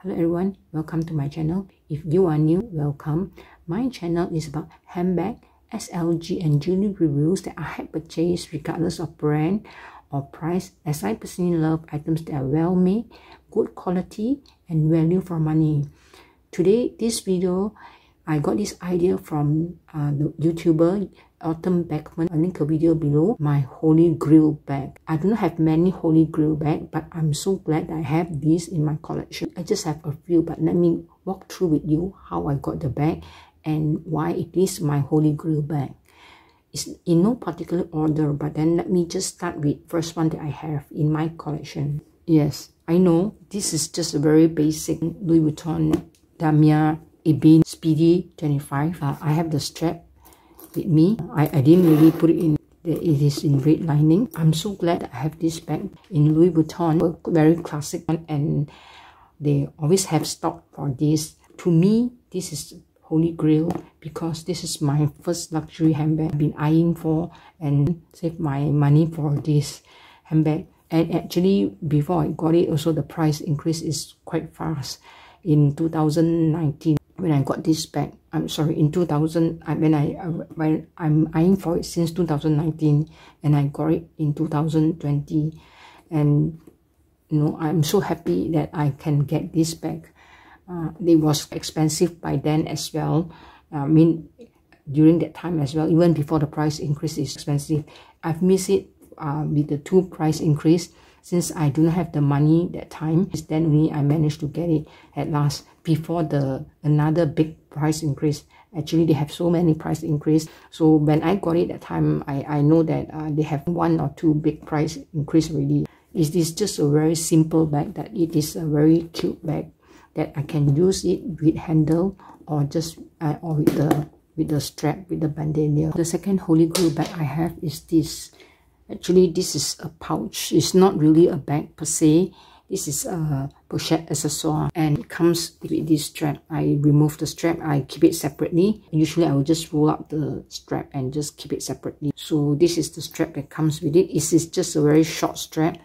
Hello everyone, welcome to my channel. If you are new, welcome. My channel is about handbag, SLG and jewelry reviews that I have purchased regardless of brand or price, as I personally love items that are well made, good quality and value for money. Today, this video, I got this idea from the YouTuber Autumn Beckman. I'll link a video below. My Holy Grail bag. I do not have many Holy Grail bags, but I'm so glad I have these in my collection. I just have a few, but let me walk through with you how I got the bag and why it is my Holy Grail bag. It's in no particular order, but then let me just start with first one that I have in my collection. Yes, I know this is just a very basic Louis Vuitton Damier Ebene Speedy 25. I have the strap with me. I didn't really put it in. It is in red lining. I'm so glad I have this bag in Louis Vuitton, a very classic one, and they always have stock for this. To me, this is Holy Grail because this is my first luxury handbag I've been eyeing for and save my money for this handbag. And actually, before I got it, also the price increase is quite fast. In 2019, when I got this bag, I'm sorry, in 2000, when I'm eyeing for it since 2019, and I got it in 2020, and you know, I'm so happy that I can get this bag. It was expensive by then as well. I mean, during that time as well, even before the price increase is expensive. I've missed it with the two price increase. Since I do not have the money that time, then only I managed to get it at last before another big price increase. Actually, they have so many price increase. So when I got it that time, I know that they have one or two big price increase already. It is just a very simple bag, that it is a very cute bag that I can use it with handle or just or with the strap, with the bandolier. The second Holy Grail bag I have is this. Actually, this is a pouch. It's not really a bag per se. This is a Pochette Accessoires, and it comes with this strap. I remove the strap, I keep it separately. Usually, I will just roll up the strap and just keep it separately. So this is the strap that comes with it. This is just a very short strap.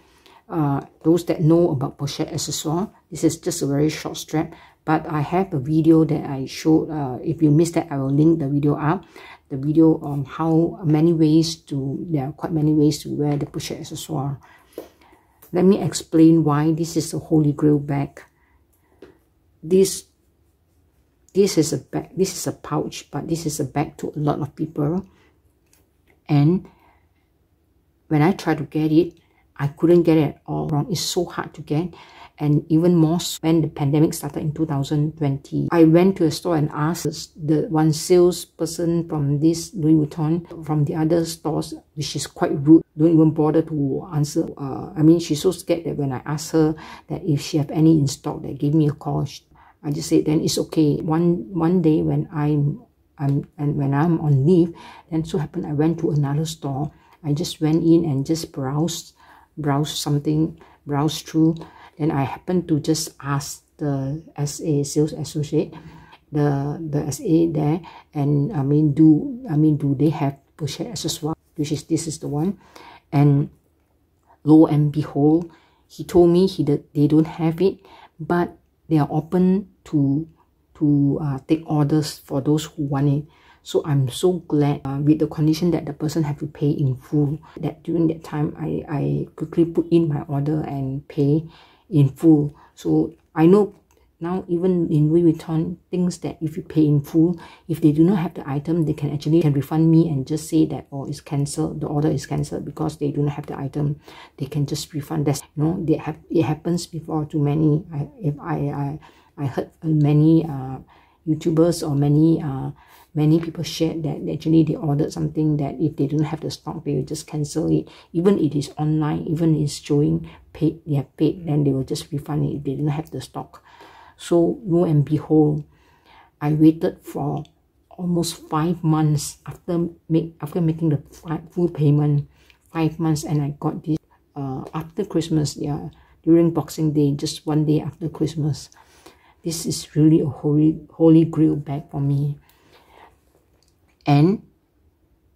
Those that know about Pochette Accessoires, this is just a very short strap. But I have a video that I showed. If you missed that, I will link the video up. The video on how there are quite many ways to wear the Pochette Accessoire. Let me explain why this is a Holy Grail bag. This is a bag. This is a pouch, but this is a bag to a lot of people. And when I tried to get it, I couldn't get it at all. It's so hard to get. And even more when the pandemic started in 2020. I went to a store and asked the one salesperson from this Louis Vuitton, from the other stores, which is quite rude, don't even bother to answer. I mean, she's so scared that when I asked her that if she have any in stock, that gave me a call. I just said, then it's okay. One day when I'm on leave, then so happened I went to another store. I just went in and just browse through. Then I happened to just ask the SA sales associate, the SA there, and do they have Pochette Accessoires, this is the one, and lo and behold, he told me they don't have it, but they are open to take orders for those who want it. So I'm so glad with the condition that the person have to pay in full. That during that time, I quickly put in my order and pay in full. So I know now even in Louis Vuitton, things that if you pay in full, if they do not have the item, they can refund me and just say that, oh, it's cancelled, the order is cancelled because they do not have the item. They can just refund. That's, you know, it happens before to many. I heard many YouTubers or many people shared that actually they ordered something that if they don't have the stock, they will just cancel it. Even it is online, even it's showing paid, they have paid, then they will just refund it if they don't have the stock. So lo and behold, I waited for almost 5 months after making the full payment, 5 months, and I got this after Christmas, yeah, during Boxing Day, just one day after Christmas. This is really a Holy Grail bag for me. And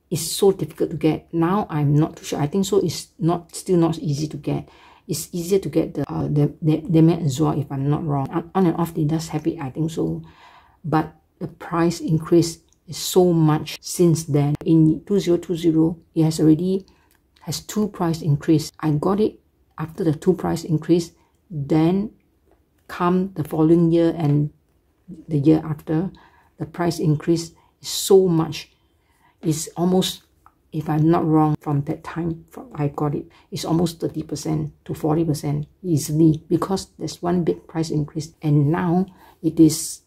it's so difficult to get. Now I'm not too sure. I think so. It's still not easy to get. It's easier to get the Damier Azur, if I'm not wrong. On and off, they does have it, I think so. But the price increase is so much since then. In 2020, it has 2 price increase. I got it after the 2 price increase. Then come the following year and the year after, the price increase is so much. It's almost, if I'm not wrong, from that time I got it, it's almost 30% to 40% easily, because there's one big price increase. And now it is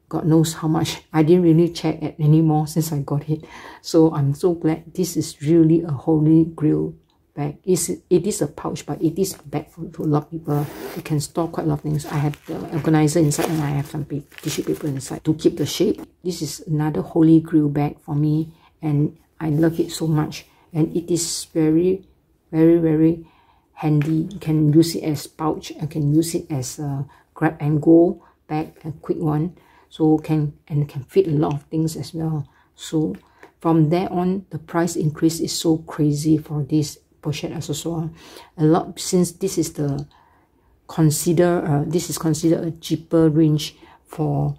God knows how much. I didn't really check it anymore since I got it. So I'm so glad. This is really a Holy Grail bag. It is a pouch, but it is a bag to a lot of people. You can store quite a lot of things. I have the organizer inside, and I have some tissue paper inside to keep the shape. This is another Holy Grail bag for me, and I love it so much. And it is very, very, very handy. You can use it as pouch. I can use it as a grab and go bag, a quick one. So can fit a lot of things as well. So from there on, the price increase is so crazy for this Pochette Accessoires. A lot, since this is considered a cheaper range for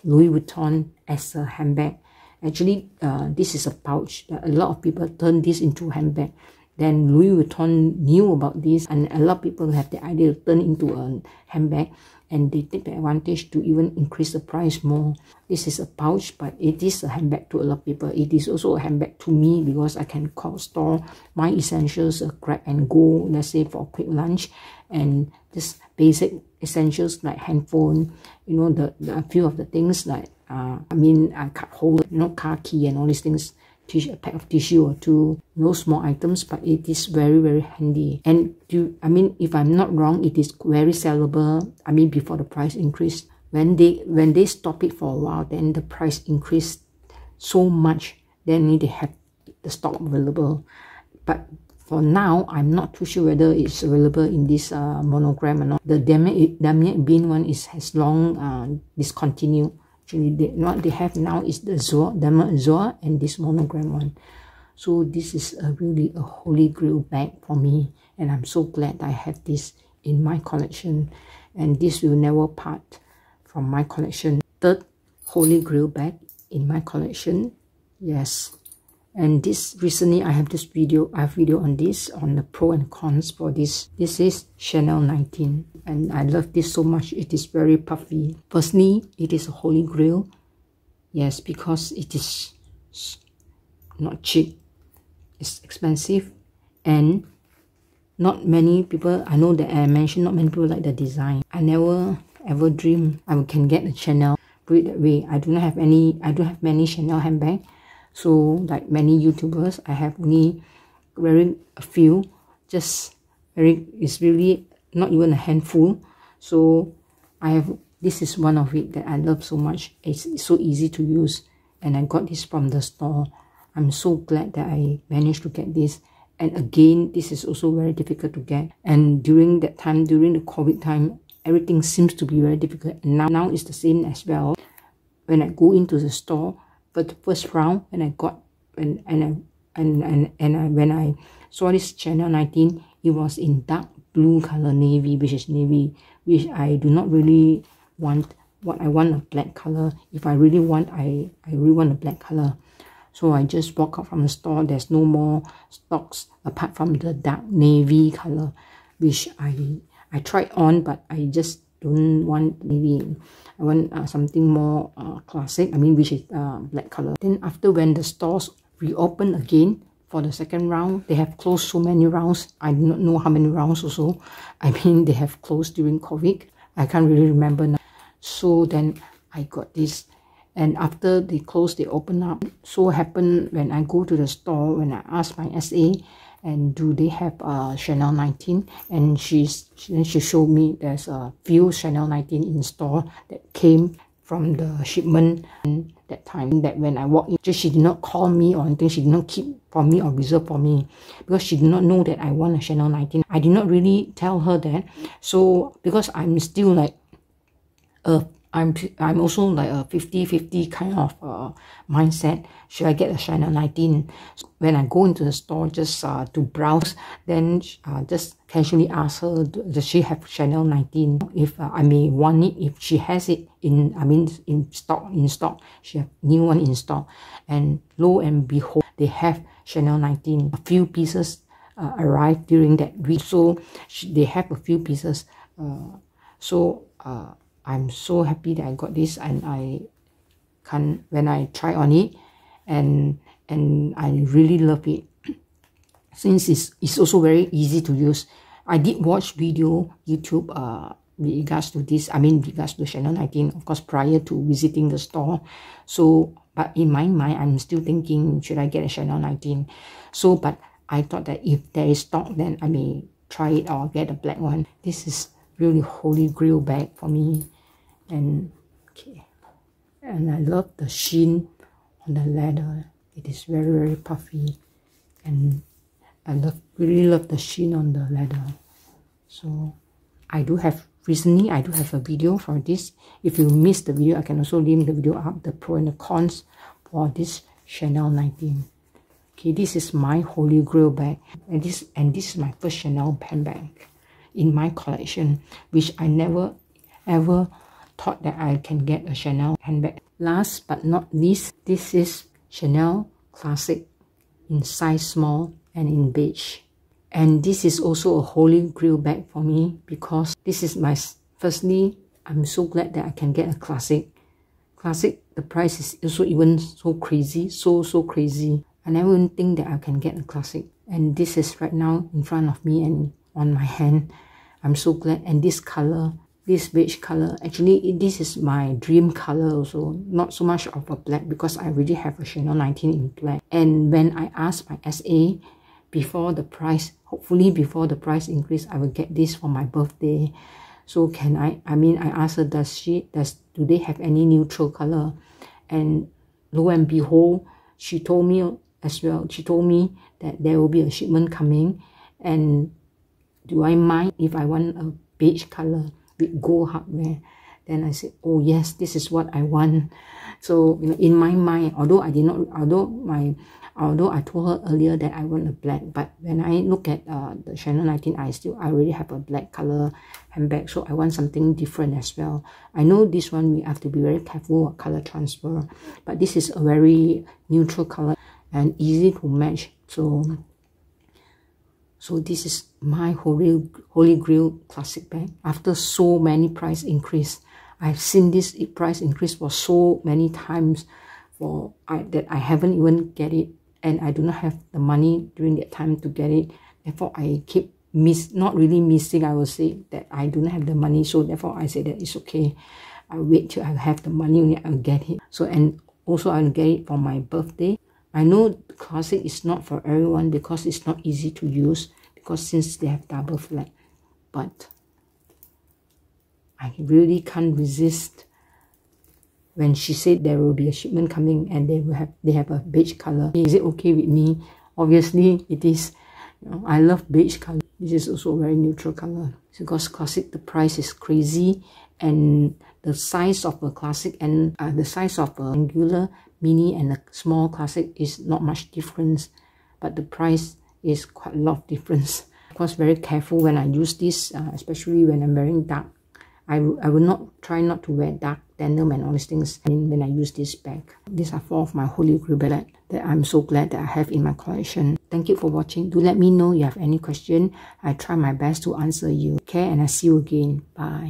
Louis Vuitton as a handbag. Actually, this is a pouch. A lot of people turn this into a handbag. Then Louis Vuitton knew about this, and a lot of people have the idea to turn into a handbag, and they take the advantage to even increase the price more. This is a pouch, but it is a handbag to a lot of people. It is also a handbag to me, because I can store my essentials, grab and go, let's say for quick lunch, and just basic essentials like handphone, you know, a few of the things like card holder, you know, car key and all these things, a pack of tissue or 2, no small items, but it is very, very handy. And if I'm not wrong, it is very sellable. Before the price increase, when they stop it for a while, then the price increased so much, then they have the stock available. But for now, I'm not too sure whether it's available in this monogram or not. The Damier Bean one has long discontinued. Actually, what they have now is the Damier Azur and this monogram one. So this is really a Holy Grail bag for me, and I'm so glad I have this in my collection, and this will never part from my collection. Third Holy Grail bag in my collection. Yes. And this recently I have video on this, on the pro and cons for this. This is Chanel 19, and I love this so much. It is very puffy. Firstly, it is a Holy Grail. Yes, because it is not cheap. It's expensive, and not many people, I know that I mentioned, not many people like the design. I never ever dream I can get a Chanel, put it that way. I don't have many Chanel handbags. So like many YouTubers, I have only wearing a few, it's really not even a handful. So this is one of it that I love so much. It's so easy to use, and I got this from the store. I'm so glad that I managed to get this. And again, this is also very difficult to get. And during that time, during the COVID time, everything seems to be very difficult. And now it's the same as well. When I go into the store, for the first round, when I saw this Chanel 19, it was in dark blue color, navy, which I do not really want. I want a black color. If I really want, I really want a black color. So I just walk out from the store. There's no more stocks apart from the dark navy color, which I tried on, but I just don't want navy. I want something more classic, which is black color. Then after, when the stores reopen again for the second round, they have closed so many rounds. I do not know how many rounds also. They have closed during COVID. I can't really remember now. So then I got this, and after they close, they open up. So happened when I go to the store, when I ask my SA, and do they have Chanel 19, and she showed me there's a few Chanel 19 in store that came from the shipment that time. That when I walked in, she did not call me or anything. She did not keep for me or reserve for me, because she did not know that I want a Chanel 19. I did not really tell her that. So because I'm still like I'm also like a 50-50 kind of mindset. Should I get a Chanel 19? So when I go into the store just to browse, then just casually ask her, does she have Chanel 19? If I may want it, if she has it in stock, she have new one in stock. And lo and behold, they have Chanel 19. A few pieces arrived during that week, so they have a few pieces. I'm so happy that I got this, and when I try on it, and I really love it. Since it's also very easy to use. I did watch video YouTube with regards to this. I mean, regards to Chanel 19, of course, prior to visiting the store. So, but in my mind, I'm still thinking, should I get a Chanel 19? So, but I thought that if there is stock, then I may try it or get a black one. This is really Holy Grail bag for me. And okay, and I love the sheen on the leather. It is very, very puffy, and I really love the sheen on the leather. So recently I do have a video for this. If you missed the video, I can also link the video up, the pro and the cons for this Chanel 19. Okay, this is my Holy Grail bag, and this is my first Chanel handbag in my collection, which I never ever thought that I can get a Chanel handbag. Last but not least, this is Chanel Classic in size small and in beige. And this is also a Holy Grail bag for me, because this is firstly, I'm so glad that I can get a classic. Classic, the price is also even so crazy, so crazy. I never even think that I can get a classic. And this is right now in front of me and on my hand. I'm so glad. And this color, this beige color, actually this is my dream color also. Not so much of a black, because I already have a Chanel 19 in black. And when I asked my SA before the price, hopefully before the price increase, I will get this for my birthday. So can I asked her, do they have any neutral color? And lo and behold, she told me as well, she told me that there will be a shipment coming, and do I mind if I want a beige color with gold hardware? Then I said, oh yes, this is what I want. So in my mind, although I told her earlier that I want a black, but when I look at the Chanel 19, I already have a black color handbag, so I want something different as well. I know this one we have to be very careful with color transfer, but this is a very neutral color and easy to match. So this is my Holy Grail classic bag. After so many price increase, I've seen this price increase for so many times that I haven't even get it, and I do not have the money during that time to get it. Therefore, I keep not really missing, I will say that I do not have the money. So therefore, I say that it's okay. I'll wait till I have the money and I'll get it. So, and also I'll get it for my birthday. I know the classic is not for everyone because it's not easy to use, because since they have double flap. But I really can't resist when she said there will be a shipment coming and they have a beige color. Is it okay with me? Obviously it is. I love beige color. This is also a very neutral color. Because classic, the price is crazy, and the size of a classic and the size of a angular, mini and a small classic is not much difference, but the price is quite a lot of difference. Of course, very careful when I use this, especially when I'm wearing dark. I will try not to wear dark denim and all these things when I use this bag. These are 4 of my Holy Grail bags that I'm so glad that I have in my collection. Thank you for watching. Do let me know if you have any question. I try my best to answer you. Okay, and I see you again. Bye.